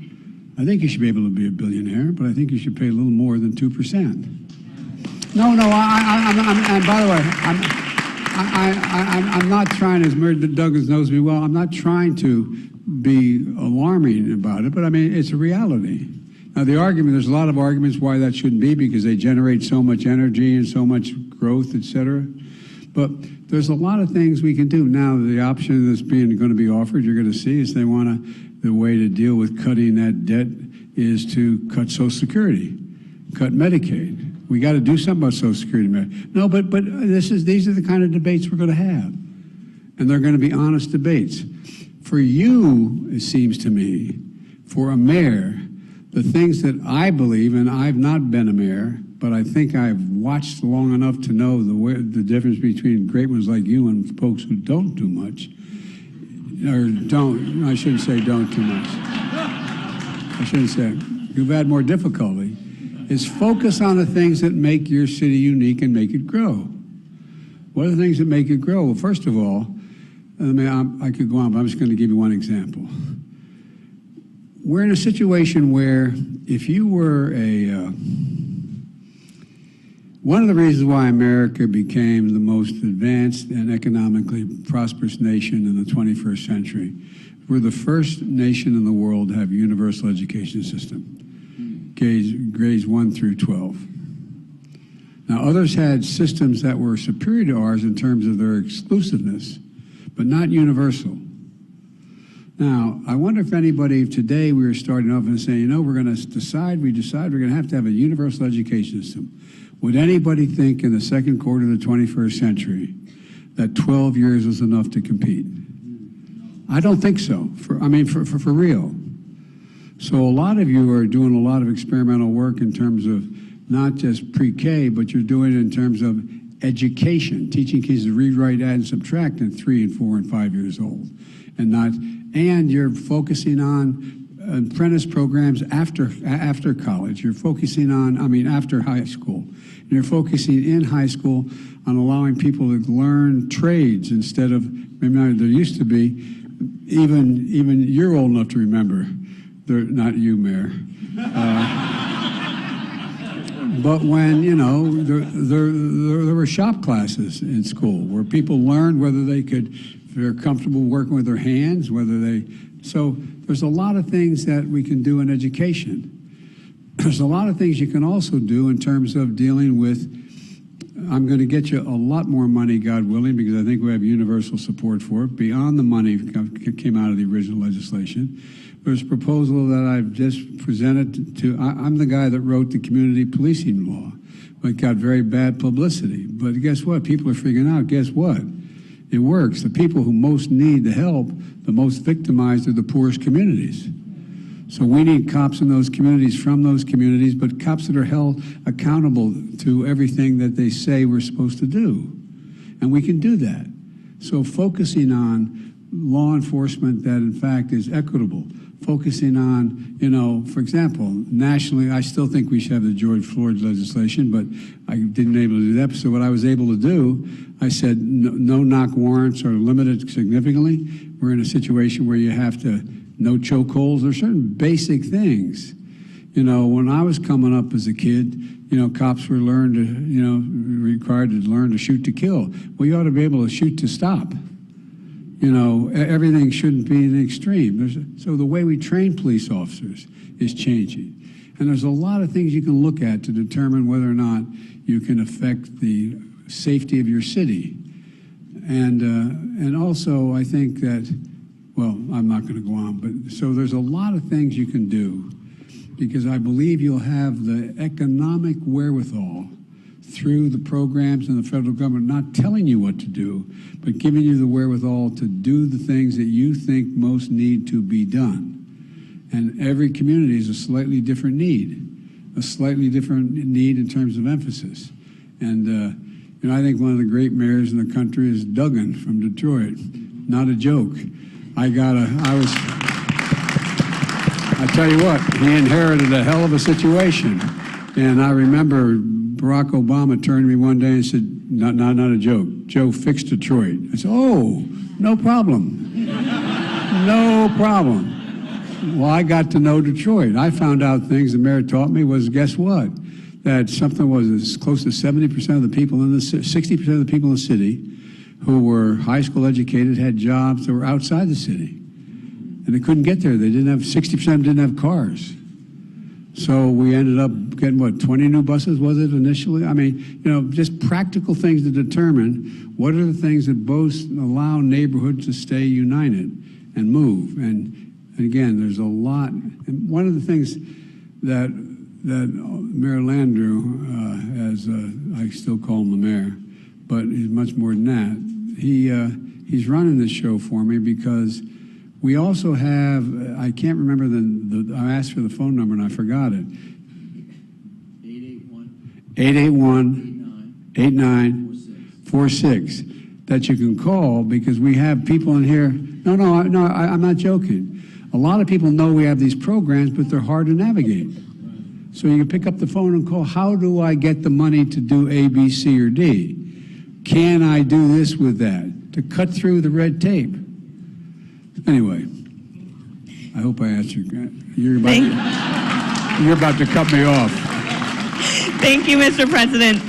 I think you should be able to be a billionaire, but I think you should pay a little more than 2%. No, and by the way, I'm not trying, as Mayor Douglas knows me well, I'm not trying to be alarming about it, but I mean, it's a reality. Now the argument, there's a lot of arguments why that shouldn't be, because they generate so much energy and so much growth, et cetera. But there's a lot of things we can do. Now the option that's going to be offered, you're going to see, is the way to deal with cutting that debt is to cut Social Security, cut Medicaid. We got to do something about Social Security. No, but these are the kind of debates we're going to have, and they're going to be honest debates. For you, it seems to me, for a mayor, the things that I believe, and I've not been a mayor, but I think I've watched long enough to know the difference between great ones like you and folks who don't do much, or don't, I shouldn't say don't too much. I shouldn't say, you've had more difficulty, is focus on the things that make your city unique and make it grow. What are the things that make it grow? Well, first of all, I could go on, but I'm just going to give you one example. We're in a situation where if you were One of the reasons why America became the most advanced and economically prosperous nation in the 21st century, we're the first nation in the world to have a universal education system, grades 1 through 12. Now, others had systems that were superior to ours in terms of their exclusiveness, but not universal. Now, I wonder if anybody today, we were starting off and saying, you know, we're going to decide we're going to have a universal education system. Would anybody think in the second quarter of the 21st century that 12 years was enough to compete? I don't think so, for real. So a lot of you are doing a lot of experimental work in terms of not just pre-K, but you're doing it in terms of education, teaching kids to read, write, add, and subtract at 3 and 4 and 5 years old. And you're focusing on apprentice programs after college. You're focusing on, after high school. And you're focusing in high school on allowing people to learn trades instead of, remember, there used to be, even you're old enough to remember, not you, Mayor. But when, you know, there were shop classes in school where people learned whether they're comfortable working with their hands, so there's a lot of things that we can do in education. There's a lot of things you can also do in terms of dealing with, I'm going to get you a lot more money, God willing, because I think we have universal support for it, beyond the money that came out of the original legislation. There's a proposal that I've just presented I'm the guy that wrote the community policing law, but it got very bad publicity. But guess what? People are figuring out, guess what? It works. The people who most need the help, the most victimized, are the poorest communities. So we need cops in those communities, from those communities, but cops that are held accountable to everything that they say we're supposed to do. And we can do that. So focusing on law enforcement that in fact is equitable, focusing on, you know, for example, nationally, I still think we should have the George Floyd legislation, but I didn't able to do that. So what I was able to do, I said no knock warrants are limited significantly. We're in a situation where you have to no chokeholds. There are certain basic things. You know, when I was coming up as a kid, you know, cops were required to learn to shoot to kill. Well, you ought to be able to shoot to stop. You know, everything shouldn't be an extreme. So the way we train police officers is changing. And there's a lot of things you can look at to determine whether or not you can affect the safety of your city. And also, I think that, well, I'm not going to go on, but so there's a lot of things you can do, because I believe you'll have the economic wherewithal through the programs and the federal government not telling you what to do, but giving you the wherewithal to do the things that you think most need to be done. And every community is a slightly different need in terms of emphasis. And you know, I think one of the great mayors in the country is Duggan from Detroit. Not a joke. I tell you what, he inherited a hell of a situation. And I remember Barack Obama turned to me one day and said, not a joke, Joe, fix Detroit. I said, oh, no problem. No problem. Well, I got to know Detroit. I found out things the mayor taught me was, guess what? That something was as close to 70% of the people 60% of the people in the city who were high school educated had jobs that were outside the city. And they couldn't get there. They didn't have, 60% didn't have cars. So we ended up getting, what, 20 new buses, was it initially? I mean, you know, just practical things to determine what are the things that both allow neighborhoods to stay united and move. And again, there's a lot. And one of the things that Mayor Landrieu, as I still call him the mayor, but he's much more than that, he's running this show for me because we also have, I can't remember I asked for the phone number and I forgot it. 881-8946 that you can call, because we have people in here. No, I'm not joking. A lot of people know we have these programs, but they're hard to navigate. So you can pick up the phone and call, how do I get the money to do A, B, C, or D? Can I do this with that? To cut through the red tape. Anyway, I hope I answered. You're about to cut me off. Thank you, Mr. President.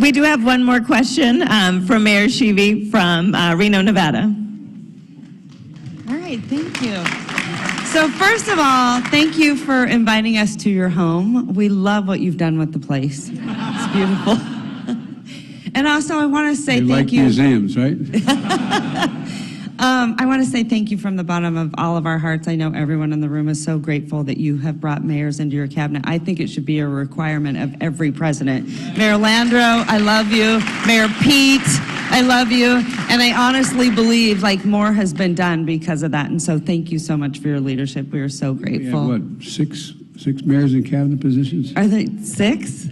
We do have one more question from Mayor Sheevy from Reno, Nevada. All right, thank you. So first of all, thank you for inviting us to your home. We love what you've done with the place. It's beautiful. And also, I want to say You thank like you. museums, right? I want to say thank you from the bottom of all of our hearts. I know everyone in the room is so grateful that you have brought mayors into your cabinet. I think it should be a requirement of every president. Mayor Landrieu, I love you. Mayor Pete, I love you. And I honestly believe like more has been done because of that. And so thank you so much for your leadership. We are so We had, grateful. what, six mayors in cabinet positions? Are they 6?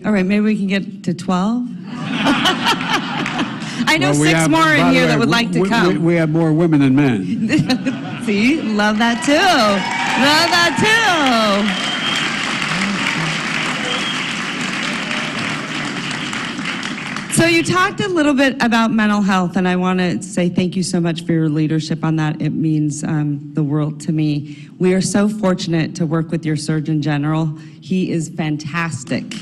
All right, maybe we can get to 12? I know Well, we 6 have- more by in the here way, that would like to we- come. We have more women than men. See, love that too. Love that too. So you talked a little bit about mental health, and I want to say thank you so much for your leadership on that. It means the world to me. We are so fortunate to work with your Surgeon General. He is fantastic.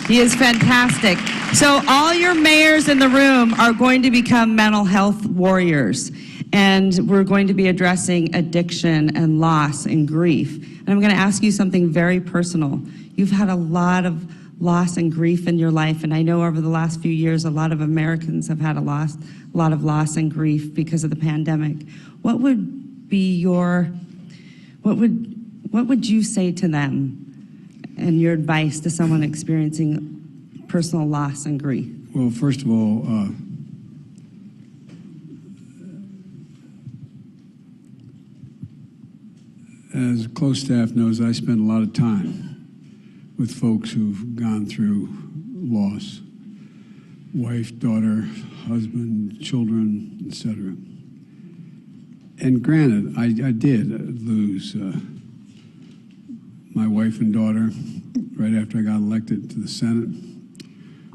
He is fantastic. So all your mayors in the room are going to become mental health warriors. And we're going to be addressing addiction and loss and grief. And I'm going to ask you something very personal. You've had a lot of loss and grief in your life. And I know over the last few years, a lot of Americans have had a lot of loss and grief because of the pandemic. What would be what would you say to them and your advice to someone experiencing personal loss and grief? Well, first of all, as close staff knows, I spend a lot of time with folks who've gone through loss, wife, daughter, husband, children, etc. And granted, I did lose my wife and daughter right after I got elected to the Senate.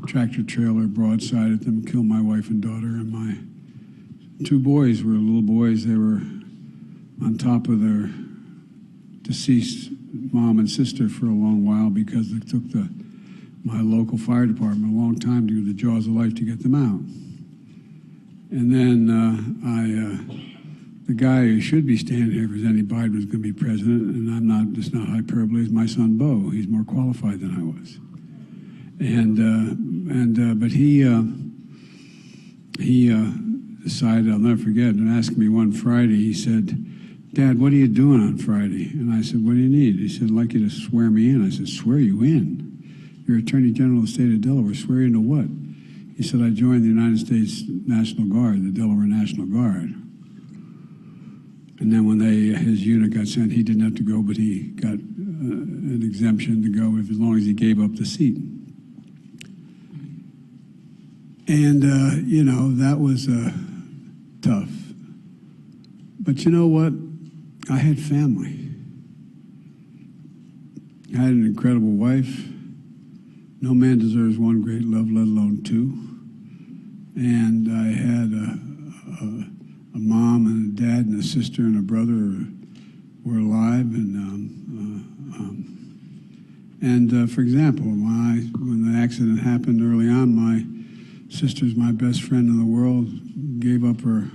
Tractor trailer broadsided them, killed my wife and daughter, and my 2 boys were little boys. They were on top of their deceased mom and sister for a long while because it took my local fire department a long time to do the jaws of life to get them out. And then the guy who should be standing here if Andy Biden was going to be president, and I'm not, it's not hyperbole, is my son Bo. He's more qualified than I was. But he decided, I'll never forget, and asked me one Friday, he said, "Dad, what are you doing on Friday?" And I said, "What do you need?" He said, "I'd like you to swear me in." I said, "Swear you in? You're Attorney General of the state of Delaware. Swear you into what?" He said, "I joined the United States National Guard, the Delaware National Guard." And then when his unit got sent, he didn't have to go, but he got an exemption to go as long as he gave up the seat. And, that was tough. But you know what? I had family. I had an incredible wife. No man deserves one great love, let alone 2. And I had a mom and a dad and a sister and a brother who were alive. And for example, when the accident happened early on, my sister's my best friend in the world, gave up her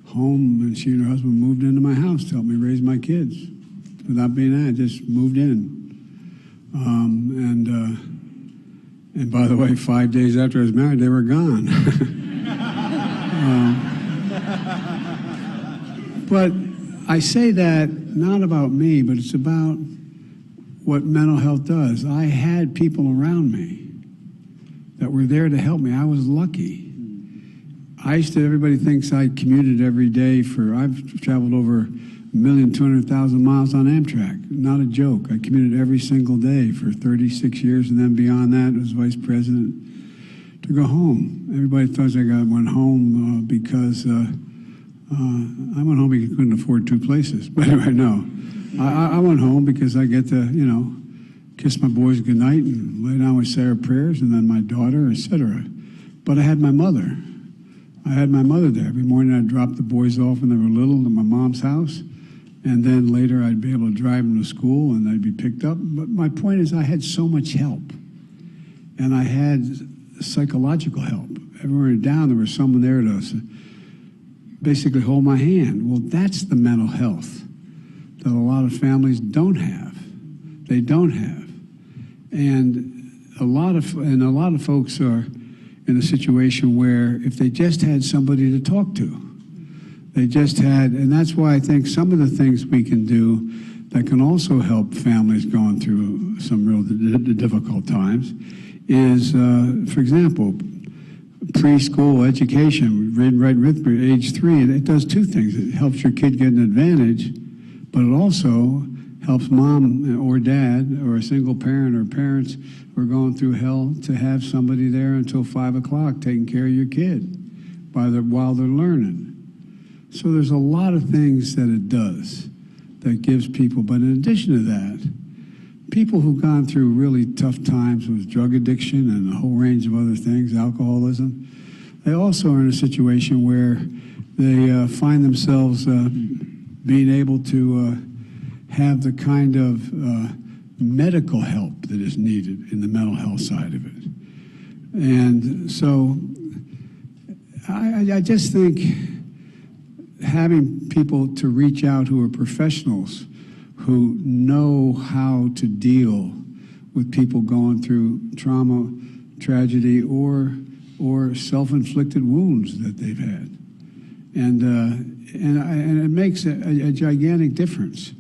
home, and she and her husband moved into my house to help me raise my kids. Without being asked, just moved in. And by the way, 5 days after I was married, they were gone. But I say that not about me, but it's about what mental health does. I had people around me that were there to help me. I was lucky. Everybody thinks I commuted every day I've traveled over 1,200,000 miles on Amtrak. Not a joke. I commuted every single day for 36 years, and then beyond that, as vice president, to go home. Everybody thought I went home because I went home because I couldn't afford 2 places. But anyway, no. I went home because I get to, kiss my boys goodnight and lay down with Sarah prayers, and then my daughter, etc. But I had my mother. I had my mother there. Every morning I'd drop the boys off when they were little to my mom's house, and then later I'd be able to drive them to school and they'd be picked up. But my point is I had so much help, and I had psychological help. Everywhere down, there was someone there to basically hold my hand. Well, that's the mental health that a lot of families don't have. They don't have. And a lot of folks are in a situation where if they just had somebody to talk to, and that's why I think some of the things we can do that can also help families going through some real difficult times is, for example, preschool education, reading, writing, arithmetic, age 3. It does two things. It helps your kid get an advantage, but it also helps mom or dad or a single parent or parents who are going through hell to have somebody there until 5 o'clock taking care of your kid while they're learning. So there's a lot of things that it does that gives people, but in addition to that, people who've gone through really tough times with drug addiction and a whole range of other things, alcoholism, they also are in a situation where they find themselves being able to have the kind of medical help that is needed in the mental health side of it. And so I just think having people to reach out who are professionals, who know how to deal with people going through trauma, tragedy, or self-inflicted wounds that they've had, and it makes a gigantic difference.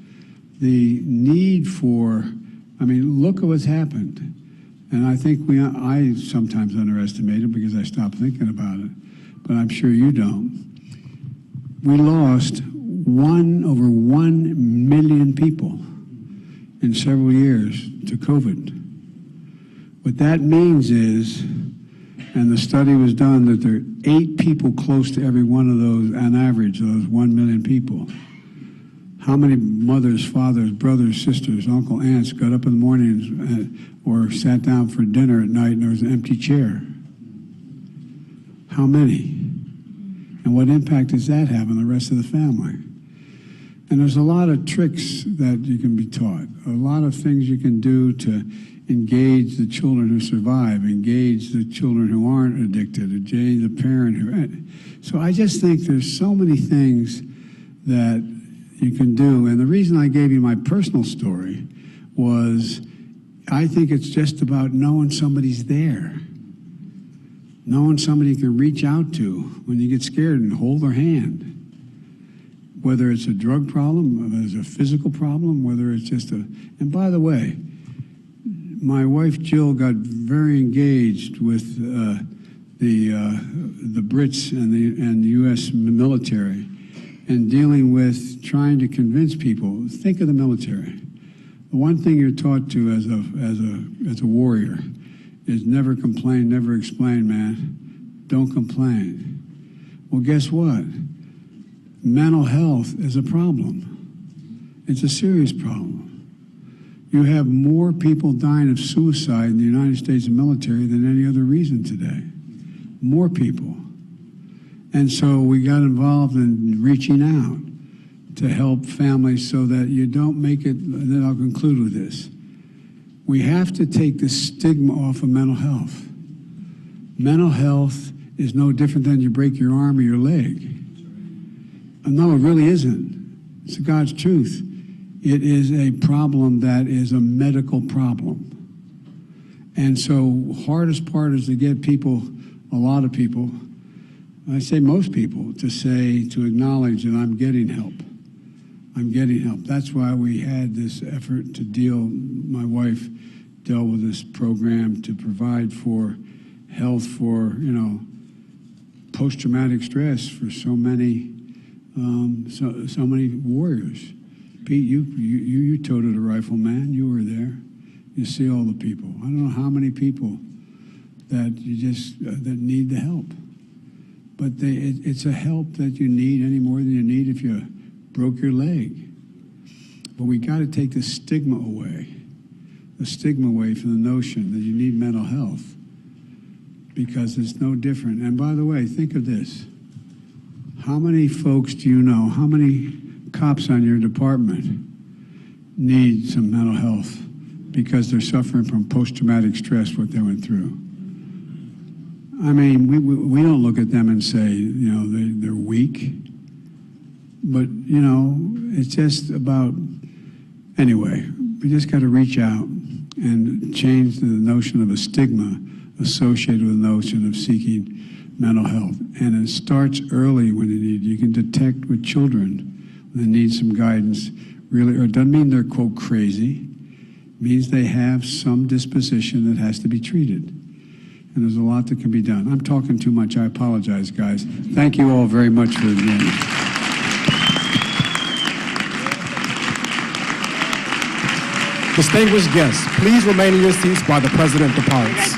The need for, look at what's happened, and I think I sometimes underestimate it because I stopped thinking about it, but I'm sure you don't. We lost over 1 million people in several years to COVID. What that means is, and the study was done, that there are 8 people close to every one of those, on average, those 1 million people. How many mothers, fathers, brothers, sisters, uncle, aunts got up in the morning or sat down for dinner at night and there was an empty chair? How many? And what impact does that have on the rest of the family? And there's a lot of tricks that you can be taught, a lot of things you can do to engage the children who survive, engage the children who aren't addicted, engage the parent who. So I just think there's so many things that you can do. And the reason I gave you my personal story was I think it's just about knowing somebody's there, knowing somebody you can reach out to when you get scared and hold their hand. Whether it's a drug problem, whether it's a physical problem, whether it's just and by the way, my wife Jill got very engaged with the Brits and the U.S. military and dealing with trying to convince people, think of the military. The one thing you're taught to as a warrior is never complain, never explain, man. Don't complain. Well, guess what? Mental health is a problem. It's a serious problem. You have more people dying of suicide in the United States military than any other reason today. More people. And so we got involved in reaching out to help families so that you don't make it, and then I'll conclude with this. We have to take the stigma off of mental health. Mental health is no different than you break your arm or your leg. No, it really isn't. It's God's truth. It is a problem that is a medical problem. And so hardest part is to get people, a lot of people, I say most people, to acknowledge that I'm getting help. I'm getting help. That's why we had this effort to my wife dealt with this program to provide for health for, post-traumatic stress for so many warriors. Pete, you toted a rifle, man. You were there. You see all the people. I don't know how many people that that need the help. But it's a help that you need any more than you need if you broke your leg. But we got to take the stigma away from the notion that you need mental health, because it's no different. And by the way, think of this. How many folks do you know, how many cops on your department need some mental health because they're suffering from post-traumatic stress, what they went through? I mean, we don't look at them and say, you know, they're weak. But, you know, it's just about, anyway, we just got to reach out and change the notion of a stigma associated with the notion of seeking mental health. And it starts early when you can detect with children when they need some guidance, really, or it doesn't mean they're, quote, crazy. It means they have some disposition that has to be treated. And there's a lot that can be done. I'm talking too much. I apologize, guys. Thank you all very much for the Distinguished guests, please remain in your seats while the President departs.